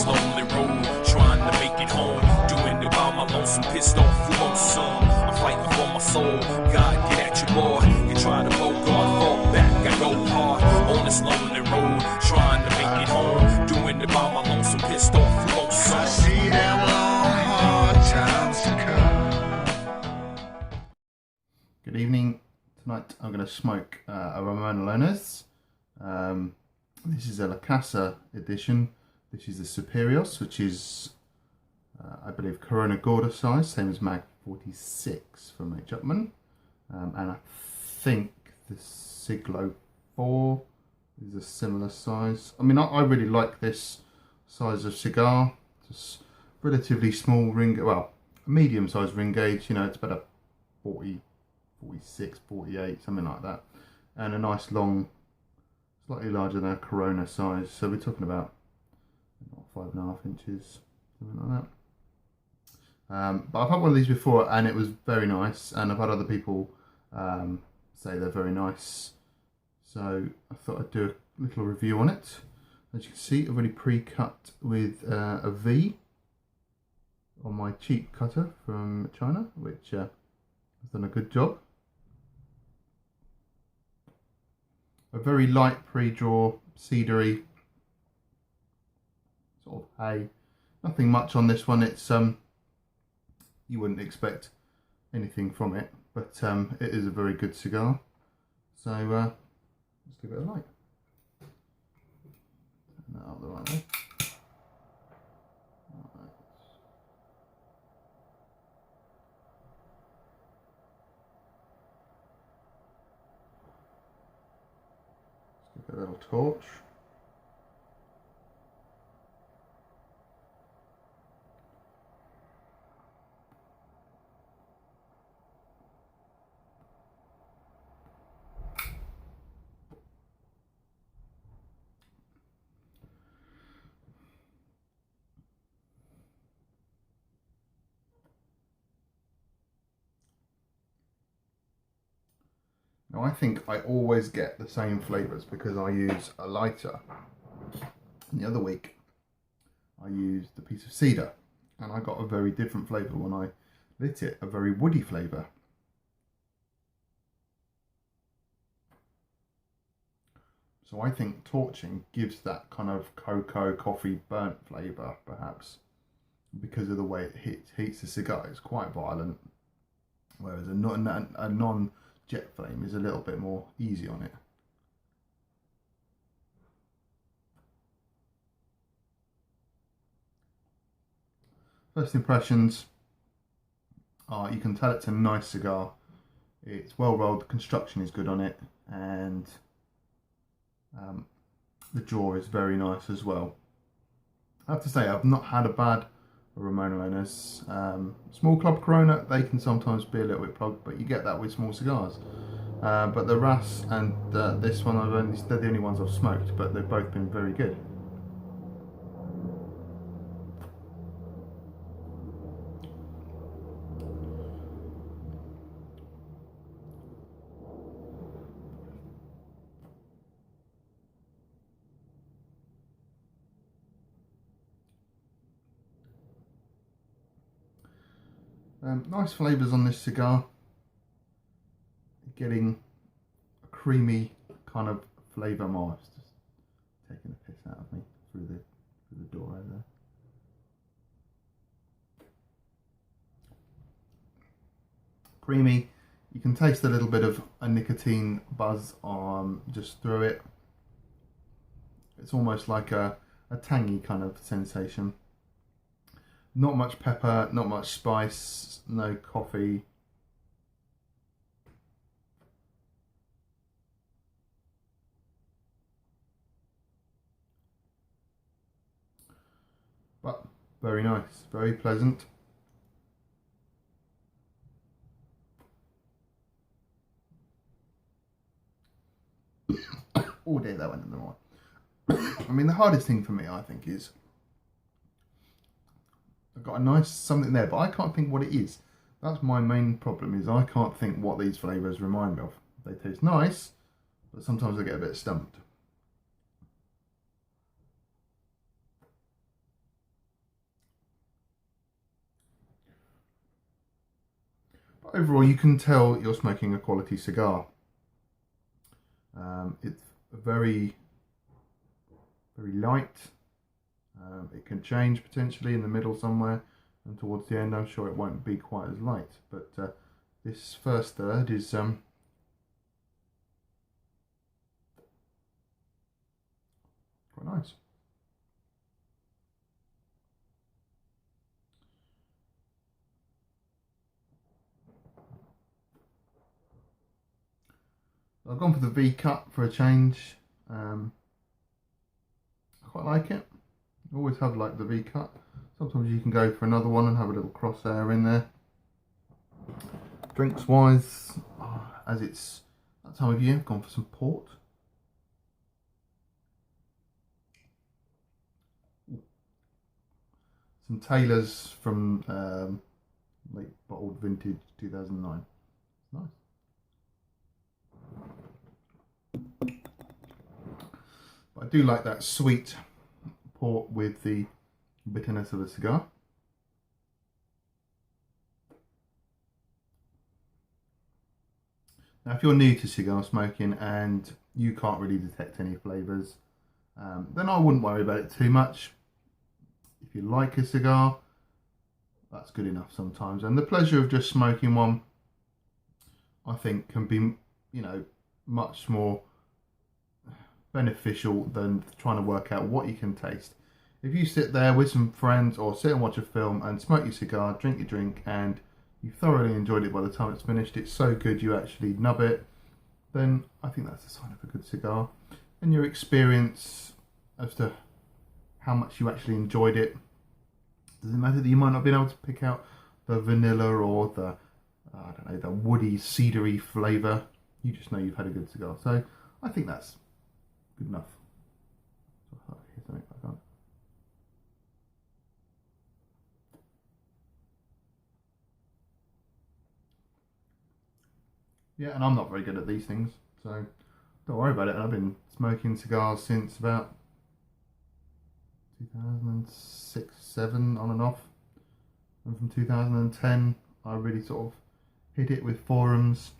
this lonely road, trying to make it home. Doing it by my lonesome, pissed off, who won't son? I'm fighting for my soul. God, get at you, boy. You try to bogart, fall back. I go hard on this lonely road, trying to make it home. Doing it by my lonesome, pissed off, who won't son? I see them long, hard times to come. Good evening. Tonight I'm going to smoke a Ramon Allones. This is a La Casa edition. This is the Superios, which is, I believe, Corona Gorda size, same as Mag 46 from H. Upman. And I think the Siglo 4 is a similar size. I mean, I really like this size of cigar. It's a relatively small ring, well, a medium sized ring gauge, you know, it's about a 40, 46, 48, something like that. And a nice long, slightly larger than a Corona size. So we're talking about 5.5 inches, something like that. But I've had one of these before and it was very nice. And I've had other people say they're very nice. So I thought I'd do a little review on it. As you can see, I've already pre-cut with a V on my cheap cutter from China, which has done a good job. A very light pre-draw, cedary, sort of hay. Nothing much on this one. It's you wouldn't expect anything from it, but it is a very good cigar. So let's give it a light. Turn that out the right way. A little torch. Now I think I always get the same flavours because I use a lighter. And the other week I used a piece of cedar and I got a very different flavour when I lit it, a very woody flavour. So I think torching gives that kind of cocoa, coffee, burnt flavour perhaps because of the way it heats the cigar. It's quite violent, whereas a non jet flame is a little bit more easy on it. First impressions are, you can tell it's a nice cigar. It's well rolled, the construction is good on it, and the draw is very nice as well. I have to say, I've not had a bad Ramon Allones. Small club Corona, they can sometimes be a little bit plugged, but you get that with small cigars. But the Ras and this one, they're the only ones I've smoked, but they've both been very good. Nice flavours on this cigar. Getting a creamy kind of flavour. More, it's just taking the piss out of me through the door over there. Creamy. You can taste a little bit of a nicotine buzz just through it. It's almost like a tangy kind of sensation. Not much pepper, not much spice, no coffee. But very nice, very pleasant. Oh dear, that went in the right. I mean, the hardest thing for me, I think, is I've got a nice something there, but I can't think what it is. That's my main problem, is I can't think what these flavours remind me of. They taste nice, but sometimes I get a bit stumped. overall, you can tell you're smoking a quality cigar. It's very, very light. It can change potentially in the middle somewhere, and towards the end I'm sure it won't be quite as light, but this first third is quite nice. I've gone for the V cut for a change. I quite like it. I always have liked the V cut. Sometimes you can go for another one and have a little crosshair in there. Drinks wise, as it's that time of year, I've gone for some port. Some Taylors from late bottled vintage 2009. Nice. But I do like that sweet port with the bitterness of the cigar. Now, if you're new to cigar smoking and you can't really detect any flavours, then I wouldn't worry about it too much. If you like a cigar, that's good enough sometimes. And the pleasure of just smoking one, I think, can be, you know, much more beneficial than trying to work out what you can taste. If you sit there with some friends or sit and watch a film and smoke your cigar, drink your drink, and you thoroughly enjoyed it by the time it's finished, it's so good you actually nub it, then I think that's a sign of a good cigar. And your experience as to how much you actually enjoyed it, does it matter that you might not be able to pick out the vanilla or the, I don't know, the woody, cedary flavour. You just know you've had a good cigar. So I think that's good enough. Here's something back on. Yeah, and I'm not very good at these things, so don't worry about it. I've been smoking cigars since about 2006, 7 on and off. And from 2010, I really sort of hit it with forums.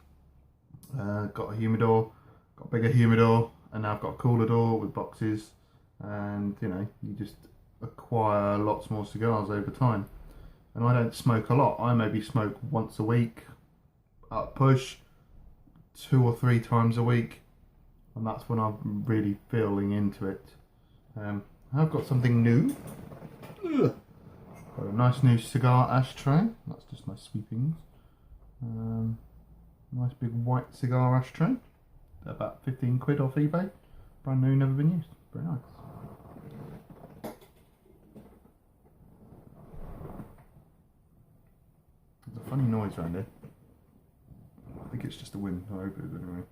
Got a humidor, got a bigger humidor, and now I've got a cooler door with boxes. And you know, you just acquire lots more cigars over time. And I don't smoke a lot. I maybe smoke once a week, at push, 2 or 3 times a week, and that's when I'm really feeling into it. I've got something new. Ugh. Got a nice new cigar ashtray. That's just my sweepings. Nice big white cigar ashtray. About 15 quid off eBay. Brand new, never been used. Very nice. There's a funny noise around here. I think it's just the wind. I hope it is anyway.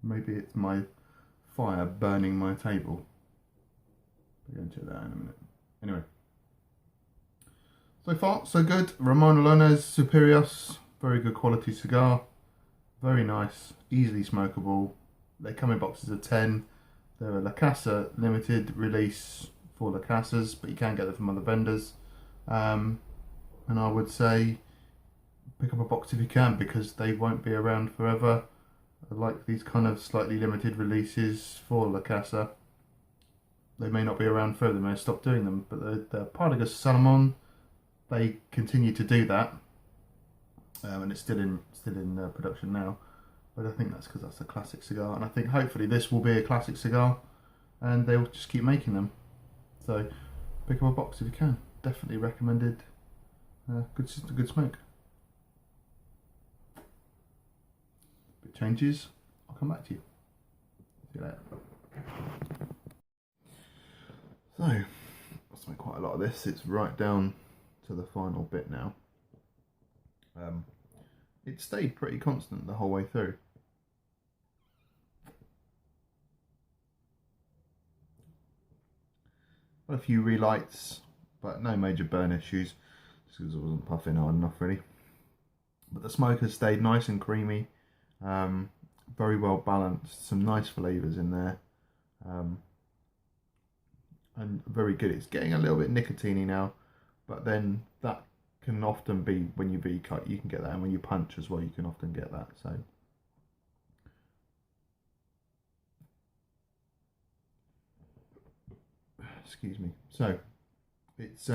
Maybe it's my fire burning my table. We're going to check that in a minute. Anyway. So far, so good. Ramon Allones Superios. Very good quality cigar. Very nice. Easily smokable. They come in boxes of 10. They're a La Casa limited release for La Casas, but you can get them from other vendors. And I would say pick up a box if you can, because they won't be around forever. I like these kind of slightly limited releases for La Casa. They may not be around forever, they may stop doing them, but the Partagas Salomon, they continue to do that, and it's still in production now. But I think that's because that's a classic cigar, and I think hopefully this will be a classic cigar, and they'll just keep making them. So pick up a box if you can. Definitely recommended. Good smoke. If it changes, I'll come back to you. See you later. So I smoked quite a lot of this. It's right down to the final bit now. It stayed pretty constant the whole way through. Got a few relights, but no major burn issues, just because I wasn't puffing hard enough really. But the smoke has stayed nice and creamy, very well balanced, some nice flavours in there. and very good. It's getting a little bit nicotine-y now, but then that can often be when you V-cut, you can get that, and when you punch as well, you can often get that. So excuse me. So it's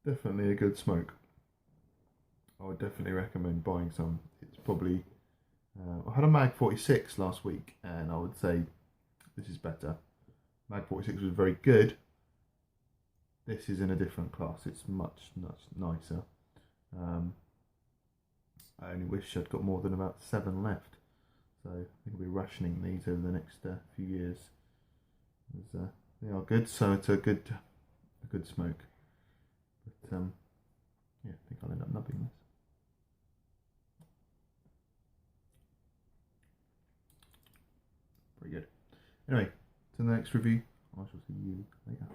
definitely a good smoke. I would definitely recommend buying some. It's probably I had a Mag 46 last week, and I would say this is better. Mag 46 was very good. This is in a different class. It's much nicer. I only wish I'd got more than about 7 left. So I think I'll be rationing these over the next few years. They are good, so it's a good smoke. But yeah, I think I'll end up nubbing this. Pretty good. Anyway, to the next review. I shall see you later.